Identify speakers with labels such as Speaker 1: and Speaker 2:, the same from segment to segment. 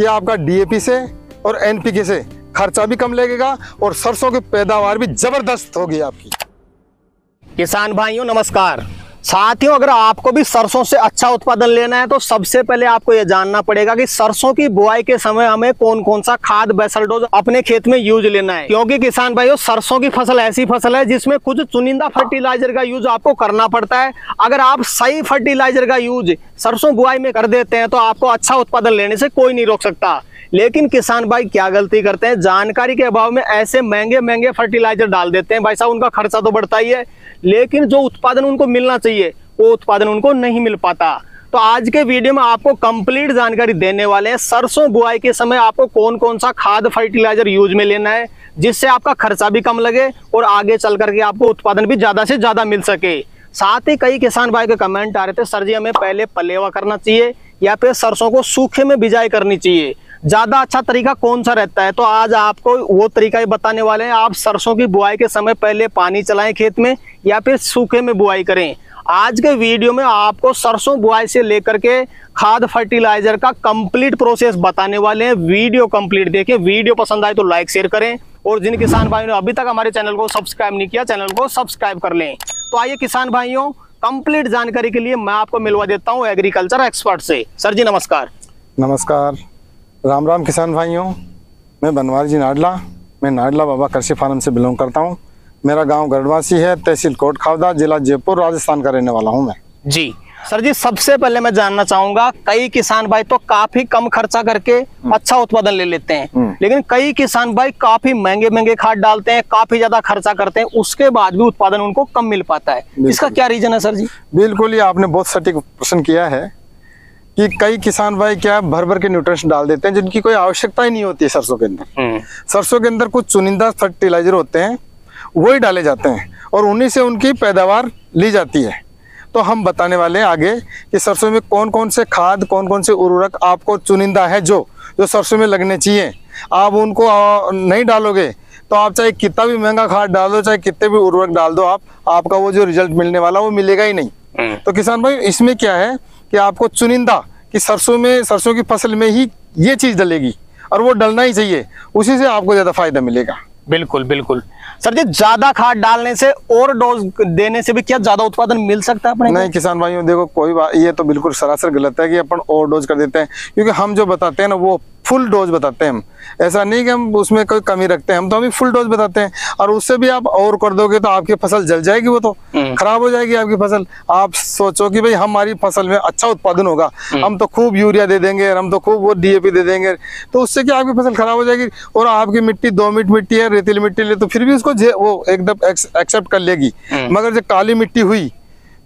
Speaker 1: कि आपका डीएपी से और एनपीके से खर्चा भी कम लगेगा और सरसों की पैदावार भी जबरदस्त होगी आपकी।
Speaker 2: किसान भाइयों नमस्कार। साथियों, अगर आपको भी सरसों से अच्छा उत्पादन लेना है तो सबसे पहले आपको यह जानना पड़ेगा कि सरसों की बुआई के समय हमें कौन कौन सा खाद बेसल डोज अपने खेत में यूज लेना है। क्योंकि किसान भाइयों, सरसों की फसल ऐसी फसल है जिसमें कुछ चुनिंदा फर्टिलाइजर का यूज आपको करना पड़ता है। अगर आप सही फर्टिलाइजर का यूज सरसों बुआई में कर देते हैं तो आपको अच्छा उत्पादन लेने से कोई नहीं रोक सकता। लेकिन किसान भाई क्या गलती करते हैं, जानकारी के अभाव में ऐसे महंगे महंगे फर्टिलाइजर डाल देते हैं। भाई साहब, उनका खर्चा तो बढ़ता ही है, लेकिन जो उत्पादन उनको मिलना चाहिए वो उत्पादन उनको नहीं मिल पाता। तो आज के वीडियो में आपको कंप्लीट जानकारी देने वाले हैं सरसों बुआई के समय आपको कौन कौन सा खाद फर्टिलाइजर यूज में लेना है, जिससे आपका खर्चा भी कम लगे और आगे चल करके आपको उत्पादन भी ज्यादा से ज्यादा मिल सके। साथ ही कई किसान भाई के कमेंट आ रहे थे, सर जी हमें पहले पलेवा करना चाहिए या फिर सरसों को सूखे में बिजाई करनी चाहिए, ज्यादा अच्छा तरीका कौन सा रहता है। तो आज आपको वो तरीका ही बताने वाले हैं। आप सरसों की बुआई के समय पहले पानी चलाएं खेत में या फिर सूखे में बुआई करें। आज के वीडियो में आपको सरसों बुआई से लेकर के खाद फर्टिलाइजर का कंप्लीट प्रोसेस बताने वाले हैं। वीडियो कंप्लीट देखें। वीडियो पसंद आए तो लाइक शेयर करें और जिन किसान भाइयों ने अभी तक हमारे चैनल को सब्सक्राइब नहीं किया, चैनल को सब्सक्राइब कर लें। तो आइए किसान भाइयों, कंप्लीट जानकारी के लिए मैं आपको मिलवा देता हूँ एग्रीकल्चर एक्सपर्ट से। सर जी नमस्कार।
Speaker 1: नमस्कार, राम राम किसान भाइयों। मैं बनवारी जी नाडला, मैं नाडला बाबा कृषि फार्म से बिलोंग करता हूँ। मेरा गांव गढ़वासी है, तहसील कोट खावदा, जिला जयपुर, राजस्थान का रहने वाला हूँ मैं
Speaker 2: जी। सर जी, सबसे पहले मैं जानना चाहूंगा, कई किसान भाई तो काफी कम खर्चा करके अच्छा उत्पादन ले लेते हैं, लेकिन कई किसान भाई काफी महंगे महंगे खाद डालते हैं, काफी ज्यादा खर्चा करते हैं, उसके बाद भी उत्पादन उनको कम मिल पाता है। इसका क्या रीजन है सर जी?
Speaker 1: बिल्कुल, ये आपने बहुत सटीक प्रश्न किया है कि कई किसान भाई क्या भर भर के न्यूट्रिएंट्स डाल देते हैं जिनकी कोई आवश्यकता ही नहीं होती है सरसों के अंदर। सरसों के अंदर कुछ चुनिंदा फर्टिलाइजर होते हैं, वही डाले जाते हैं और उन्हीं से उनकी पैदावार ली जाती है। तो हम बताने वाले हैं आगे कि सरसों में कौन कौन से खाद, कौन कौन से उर्वरक आपको चुनिंदा है जो सरसों में लगने चाहिए। आप उनको नहीं डालोगे तो आप चाहे कितना भी महंगा खाद डाल दो, चाहे कितने भी उर्वरक डाल दो, आपका वो जो रिजल्ट मिलने वाला वो मिलेगा ही नहीं। तो किसान भाई, इसमें क्या है कि आपको चुनिंदा कि सरसों की फसल में ही ये चीज डलेगी और वो डलना ही चाहिए, उसी से आपको ज्यादा फायदा मिलेगा।
Speaker 2: बिल्कुल बिल्कुल। सर जी, ज्यादा खाद डालने से और डोज देने से भी क्या ज्यादा उत्पादन मिल सकता है अपने?
Speaker 1: नहीं किसान भाइयों, देखो कोई बात, ये तो बिल्कुल सरासर गलत है कि अपन ओवर डोज कर देते हैं, क्योंकि हम जो बताते हैं ना वो फुल डोज बताते हैं। हम ऐसा नहीं कि हम उसमें कोई कमी रखते हैं, हम तो अभी फुल डोज बताते हैं। और उससे भी आप और कर दोगे तो आपकी फसल जल जाएगी, वो तो खराब हो जाएगी आपकी फसल। आप सोचो कि भाई हमारी फसल में अच्छा उत्पादन होगा, हम तो खूब यूरिया दे देंगे, हम तो खूब वो डीएपी दे देंगे, तो उससे क्या आपकी फसल खराब हो जाएगी। और आपकी मिट्टी दोमट मिट्टी है, रेतीली मिट्टी है, तो फिर भी उसको वो एकदम एक्सेप्ट कर लेगी। मगर जब काली मिट्टी हुई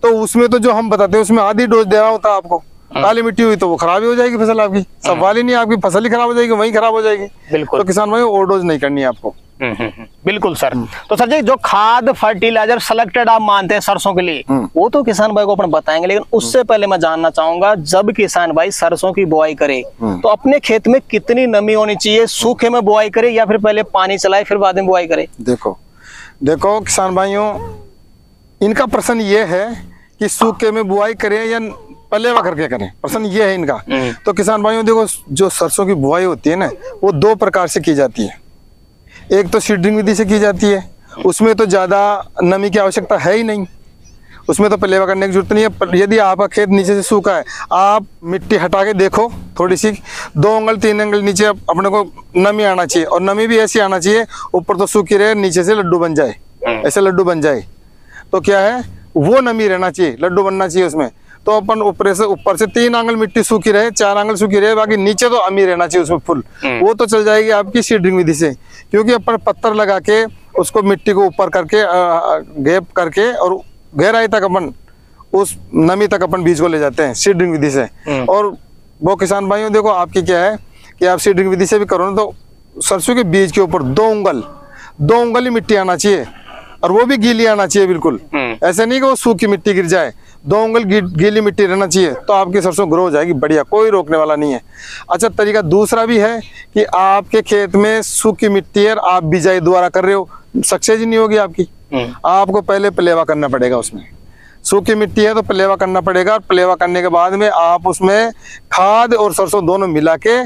Speaker 1: तो उसमें तो जो हम बताते हैं उसमें आधी डोज देना होता है आपको। काली मिट्टी हुई तो वो खराब ही हो जाएगी फसल आपकी, सवाल ही नहीं, आपकी फसल ही खराब हो जाएगी, वहीं खराब हो जाएगी। बिल्कुल। तो किसान भाई ओवरडोज नहीं करनी है आपको।
Speaker 2: बिल्कुल सर। तो सर जी, जो खाद फर्टिलाइजर सेलेक्टेड आप मानते हैं सरसों के लिए, वो तो किसान भाई को अपन बताएंगे, लेकिन उससे पहले मैं जानना चाहूंगा, जब किसान भाई सरसों की बुआई करे तो अपने खेत में कितनी नमी होनी चाहिए? सूखे में बुआई करे या फिर पहले पानी चलाए फिर बाद में बुआई करे?
Speaker 1: देखो किसान भाइयों, इनका प्रश्न ये है कि सूखे में बुआई करें या पलेवा करके करें, प्रश्न ये है इनका। तो किसान भाइयों देखो, जो सरसों की बुआई होती है ना वो दो प्रकार से की जाती है। एक तो सीडरिंग विधि से की जाती है, उसमें तो ज्यादा नमी की आवश्यकता है ही नहीं, उसमें तो पलेवा करने की जरूरत नहीं है। यदि आपका खेत नीचे से सूखा है, आप मिट्टी हटा के देखो, थोड़ी सी 2 अंगल 3 अंगल नीचे अपने को नमी आना चाहिए, और नमी भी ऐसी आना चाहिए ऊपर तो सूखी रहे, नीचे से लड्डू बन जाए, ऐसे लड्डू बन जाए। तो क्या है, वो नमी रहना चाहिए, लड्डू बनना चाहिए उसमें। तो अपन ऊपर से 3 आंगल मिट्टी सूखी रहे, 4 आंगल सूखी रहे, बाकी नीचे तो अमी रहना चाहिए उसमें फुल, वो तो चल जाएगी आपकी सीडरिंग विधि से। क्योंकि अपन पत्थर लगा के उसको मिट्टी को ऊपर करके गैप करके और गहराई तक अपन उस नमी तक अपन बीज को ले जाते हैं सीडरिंग विधि से। और वो किसान भाइयों देखो, आपकी क्या है कि आप सीडरिंग विधि से भी करो ना तो सरसों के बीज के ऊपर 2 उंगल ही मिट्टी आना चाहिए, और वो भी गीली आना चाहिए बिल्कुल। ऐसा नहीं कि वो सूखी मिट्टी गिर जाए, 2 उंगल गीली मिट्टी रहना चाहिए, तो आपकी सरसों ग्रो हो जाएगी बढ़िया, कोई रोकने वाला नहीं है। अच्छा, तरीका दूसरा भी है कि आपके खेत में सूखी मिट्टी है, आप बिजाई द्वारा कर रहे हो, सक्सेस ही नहीं होगी आपकी। आपको पहले पलेवा करना पड़ेगा उसमें। सूखी मिट्टी है तो पलेवा करना पड़ेगा, और पलेवा करने के बाद में आप उसमें खाद और सरसों दोनों मिला के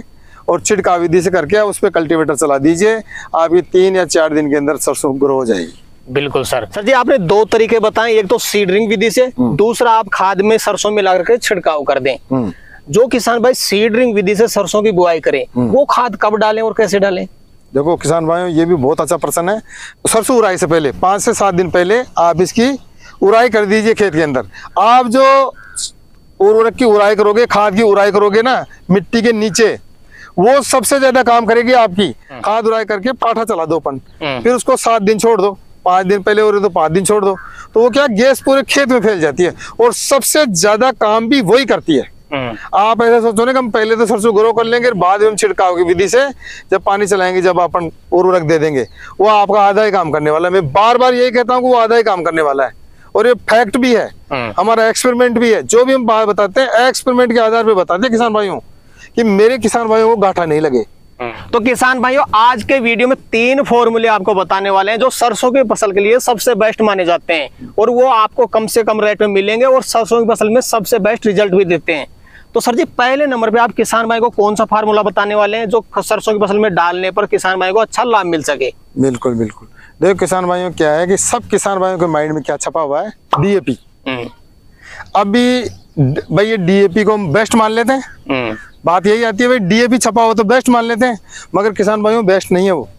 Speaker 1: और छिड़काव विधि से करके उस पर कल्टीवेटर चला दीजिए, आपकी 3 या 4 दिन के अंदर सरसों ग्रो हो जाएगी।
Speaker 2: बिल्कुल सर जी, आपने 2 तरीके बताए, एक तो सीडरिंग विधि से, दूसरा आप खाद में सरसों मिला करके छिड़काव कर दें। जो किसान भाई सीडरिंग विधि से सरसों की बुआई करें, वो खाद कब डालें और कैसे डालें?
Speaker 1: देखो किसान भाइयों, ये भी बहुत अच्छा प्रश्न है। सरसों उराई से पहले 5 से 7 दिन पहले आप इसकी उराई कर दीजिए खेत के अंदर। आप जो उर्वरक की उराई करोगे, खाद की उराई करोगे ना मिट्टी के नीचे, वो सबसे ज्यादा काम करेगी आपकी। खाद उराई करके पाठा चला दो अपन, फिर उसको 7 दिन छोड़ दो, 5 दिन पहले हो रहे तो 5 दिन छोड़ दो, तो वो क्या गैस पूरे खेत में फैल जाती है और सबसे ज्यादा काम भी वही करती है। आप ऐसा सोचो ना कि हम पहले तो सरसों ग्रो कर लेंगे, बाद में हम छिड़काव की विधि से जब पानी चलाएंगे, जब अपन उर्वरक दे देंगे, वो आपका आधा ही काम करने वाला है। मैं बार बार यही कहता हूँ कि वो आधा ही काम करने वाला है और ये फैक्ट भी है, हमारा एक्सपेरिमेंट भी है। जो भी हम बात बताते हैं एक्सपेरिमेंट के आधार पर बताते हैं किसान भाइयों, कि मेरे किसान भाइयों को घाटा नहीं लगे।
Speaker 2: तो किसान भाइयों, आज के वीडियो में 3 फॉर्मूले आपको बताने वाले हैं जो सरसों की फसल के लिए सबसे बेस्ट माने जाते हैं और वो आपको कम से कम रेट में मिलेंगे और सरसों की फसल में सबसे बेस्ट रिजल्ट भी देते हैं। तो सर जी, पहले नंबर पे आप किसान भाई को कौन सा फार्मूला बताने वाले हैं जो सरसों की फसल में डालने पर किसान भाई को अच्छा लाभ मिल सके?
Speaker 1: बिल्कुल बिल्कुल, देखो किसान भाइयों, क्या है कि सब किसान भाइयों के माइंड में क्या छपा हुआ है, डीएपी। अभी भाई ये डीएपी को हम बेस्ट मान लेते हैं, बात यही आती है भाई डीएपी छपा हो तो बेस्ट मान लेते हैं, मगर किसान भाइयों बेस्ट नहीं है वो।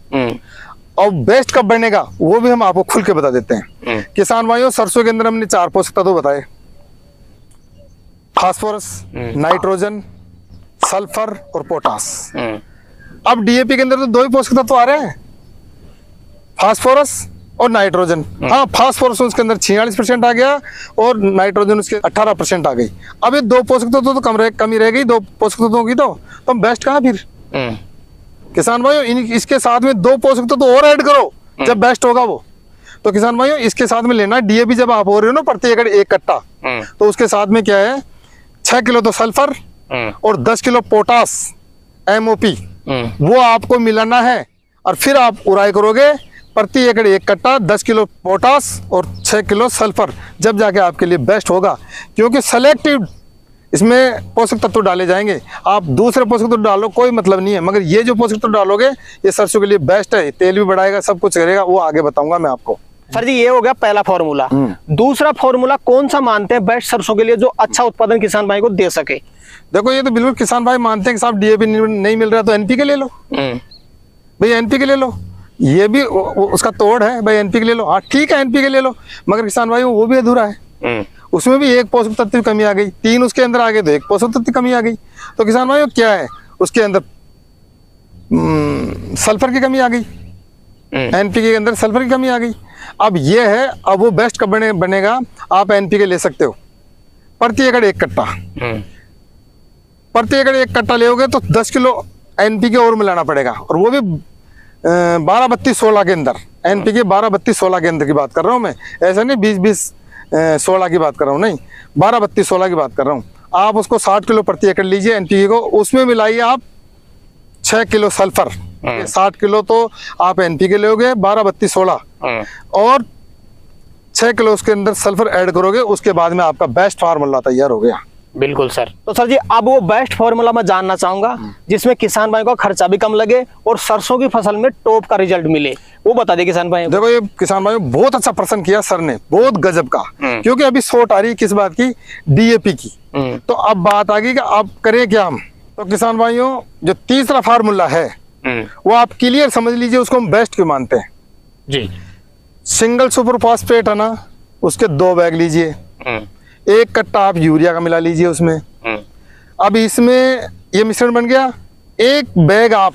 Speaker 1: और बेस्ट कब बनेगा वो भी हम आपको खुल के बता देते हैं। किसान भाइयों, सरसों के अंदर हमने 4 पोषक तत्व बताए, फास्फोरस, नाइट्रोजन, सल्फर और पोटास। अब डीएपी के अंदर तो 2 ही पोषक तत्व आ रहे हैं, फास्फोरस और नाइट्रोजन। हाँ, फास्फोरस उसके अंदर 46% आ गया और नाइट्रोजन उसके 18% आ गई। अब ये 2 पोषक तत्व तो कमी रह गई, 2 पोषक तत्वों की, तो हम बेस्ट कहाँ फिर? किसान भाइयों, इसके साथ में 2 पोषक तत्व और ऐड करो जब बेस्ट होगा वो। तो किसान भाइयों, इसके साथ में लेना डीएपी जब आप हो रहे हो ना प्रति एकड़ 1 कट्टा, तो उसके साथ में क्या है, 6 किलो तो सल्फर और 10 किलो पोटास एमओपी वो आपको मिलाना है। और फिर आप उराई करोगे प्रति एकड़ 1 कट्टा 10 किलो पोटास और 6 किलो सल्फर, जब जाके आपके लिए बेस्ट होगा। क्योंकि सेलेक्टिव इसमें पोषक तत्व डाले जाएंगे, आप दूसरे पोषक तत्व डालो कोई मतलब नहीं है, मगर ये जो पोषक तत्व डालोगे ये सरसों के लिए बेस्ट है, तेल भी बढ़ाएगा, सब कुछ करेगा, वो आगे बताऊंगा मैं आपको।
Speaker 2: सर जी, ये हो गया पहला फॉर्मूला। दूसरा फॉर्मूला कौन सा मानते हैं बेस्ट सरसों के लिए जो अच्छा उत्पादन किसान भाई को दे सके?
Speaker 1: देखो, ये तो बिल्कुल किसान भाई मानते हैं कि साहब डीएपी नहीं मिल रहा तो एनपीके ले लो भाई, एनपीके ले लो, ये भी उसका तोड़ है भाई, एनपीके ले लो। हाँ ठीक है, एनपीके ले लो, मगर किसान भाई वो भी अधूरा है, उसमें भी 1 पोषक तत्व की कमी आ गई, 3 उसके अंदर आ गए तो 1 पोषक तत्व की कमी आ गई। तो किसान भाई क्या है, उसके अंदर सल्फर की कमी आ गई, एनपीके के अंदर सल्फर की कमी आ गई। अब ये है, अब वो बेस्ट कब बनेगा, आप एनपीके ले सकते हो प्रति एकड़ 1 कट्टा, प्रति एकड़ 1 कट्टा लेोगे तो 10 किलो एनपीके और मिलाना पड़ेगा, और वो भी 12-32-16 के अंदर। एनपीके 12-32-16 के अंदर की बात कर रहा हूँ मैं, ऐसा नहीं 20-20-16 की बात कर रहा हूँ, नहीं 12-32-16 की बात कर रहा हूँ। आप उसको 60 किलो प्रति एकड़ लीजिए एनपीके को, उसमें मिलाइए आप 6 किलो सल्फर, 60 किलो तो आप एनपीके लोगे 12-32-16 और 6 किलो उसके अंदर सल्फर ऐड करोगे, उसके बाद में आपका बेस्ट फार्मूला तैयार हो गया।
Speaker 2: बिल्कुल सर। तो सर जी, अब वो बेस्ट फार्मूला मैं जानना चाहूंगा जिसमें किसान भाई को खर्चा भी कम लगे और सरसों की फसल में टॉप का रिजल्ट मिले, वो बता दे किसान भाई।
Speaker 1: देखो, ये किसान भाई बहुत अच्छा प्रश्न किया सर ने, बहुत गजब का, क्योंकि अभी शॉर्ट आ रही है किस बात की, डीएपी की। तो अब बात आ गई कि अब करें क्या हम। तो किसान भाइयों, जो तीसरा फार्मूला है वो आप क्लियर समझ लीजिए, उसको हम बेस्ट क्यों मानते हैं
Speaker 2: जी।
Speaker 1: सिंगल सुपर फॉस्फेट है ना, उसके 2 बैग लीजिए, 1 कट्टा आप यूरिया का मिला लीजिए उसमें। अब इसमें ये मिश्रण बन गया, 1 बैग आप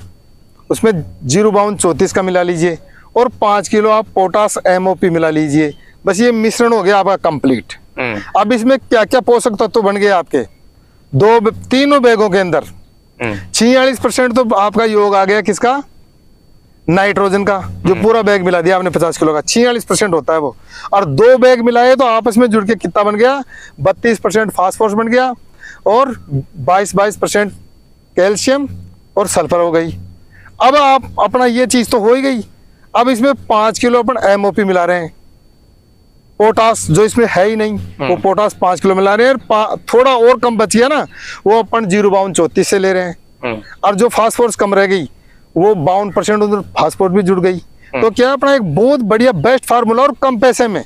Speaker 1: उसमें 0-32-34 का मिला लीजिए और 5 किलो आप पोटास एमओपी मिला लीजिए, बस ये मिश्रण हो गया आपका कंप्लीट। अब इसमें क्या क्या पोषक तत्व बन गए आपके, 3 बैगों के अंदर 46% तो आपका योग आ गया किसका, नाइट्रोजन का, जो पूरा बैग मिला दिया आपने 50 किलो का, 46% होता है वो। और 2 बैग मिलाए तो आपस में जुड़ के कितना बन गया, 32% फास्फोरस बन गया और 22% कैल्शियम और सल्फर हो गई। अब आप अपना ये चीज तो हो ही गई, अब इसमें 5 किलो अपन एमओपी मिला रहे हैं, पोटास जो इसमें है ही नहीं, वो पोटास 5 किलो मिला रहे हैं, थोड़ा और कम बच गया ना, वो अपन 0-32-34 से ले रहे हैं, और जो फास्फोरस कम रह गई वो 52% उधर फास्फोरस भी जुड़ गई। तो क्या अपना एक बहुत बढ़िया बेस्ट फार्मूला और कम पैसे में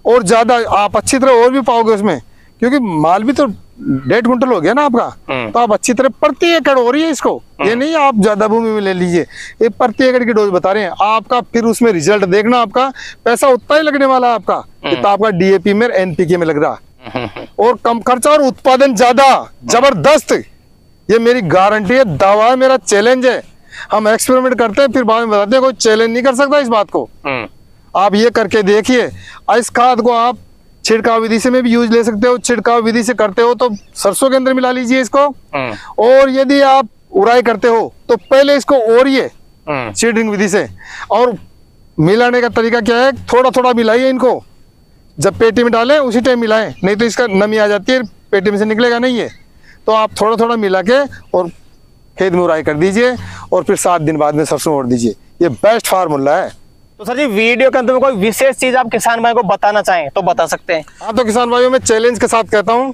Speaker 1: और ज्यादा आप अच्छी तरह और भी पाओगे उसमें, क्योंकि माल भी तो 1.5 कुंटल हो गया ना आपका। तो आप अच्छी तरह प्रति एकड़ हो रही है इसको, ये नहीं आप ज्यादा भूमि में ले लीजिए, ये प्रति एकड़ की डोज बता रहे हैं आपका। फिर उसमें रिजल्ट देखना, आपका पैसा उतना ही लगने वाला है आपका जितना आपका डीएपी में एनपीके में लग रहा, और कम खर्चा और उत्पादन ज्यादा जबरदस्त। ये मेरी गारंटी है, दावा है, मेरा चैलेंज है। हम एक्सपेरिमेंट करते हैं फिर बाद में बताते हैं, कोई चैलेंज नहीं कर सकता इस बात को। आप ये करके देखिए। इस खाद को आप छिड़काव विधि से में भी यूज ले सकते हो, छिड़काव विधि से करते हो तो सरसों के अंदर मिला लीजिए इसको। और यदि आप उड़ाई करते हो तो पहले इसको ओरिए सीडिंग विधि से। और मिलाने का तरीका क्या है, थोड़ा थोड़ा मिलाइए इनको, जब पेटी में डालें उसी टाइम मिलाएं, नहीं तो इसका नमी आ जाती है, पेटी में से निकलेगा नहीं है। तो आप थोड़ा थोड़ा मिला के और खेत में उड़ाई कर दीजिए और फिर 7 दिन बाद में सरसों ओढ़ दीजिए। ये बेस्ट फार्मूला है।
Speaker 2: तो सर जी वीडियो के अंत में कोई विशेष चीज आप किसान भाई को बताना चाहें तो बता सकते हैं।
Speaker 1: हाँ, तो किसान भाइयों मैं चैलेंज के साथ कहता हूँ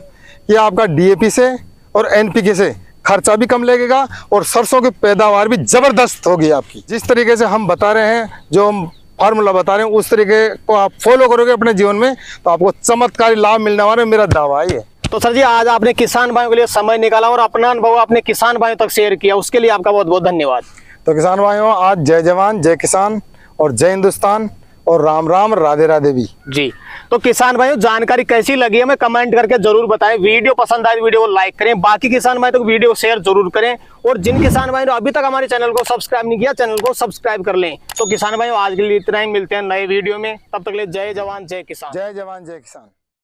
Speaker 1: कि आपका डीएपी से और एनपीके से खर्चा भी कम लगेगा और सरसों की पैदावार भी जबरदस्त होगी आपकी। जिस तरीके से हम बता रहे हैं, जो हम फार्मूला बता रहे हैं, उस तरीके को आप फॉलो करोगे अपने जीवन में तो आपको चमत्कारी लाभ मिलने वाला है, मेरा दावा है।
Speaker 2: तो सर जी आज आपने किसान भाइयों के लिए समय निकाला और अपना अनुभव अपने किसान भाइयों तक शेयर किया, उसके लिए आपका बहुत बहुत धन्यवाद।
Speaker 1: तो किसान भाइयों आज जय जवान जय किसान और जय हिंदुस्तान और राम राम राधे राधे भी
Speaker 2: जी। तो किसान भाइयों जानकारी कैसी लगी हमें कमेंट करके जरूर बताएं। वीडियो पसंद आए वीडियो को लाइक करें, बाकी किसान भाई तो वीडियो को शेयर जरूर करें, और जिन किसान भाई ने अभी तक हमारे चैनल को सब्सक्राइब नहीं किया चैनल को सब्सक्राइब कर लें। तो किसान भाइयों आज के लिए इतना ही, मिलते हैं नए वीडियो में, तब तक के लिए जय जवान जय किसान।
Speaker 1: जय जवान जय किसान।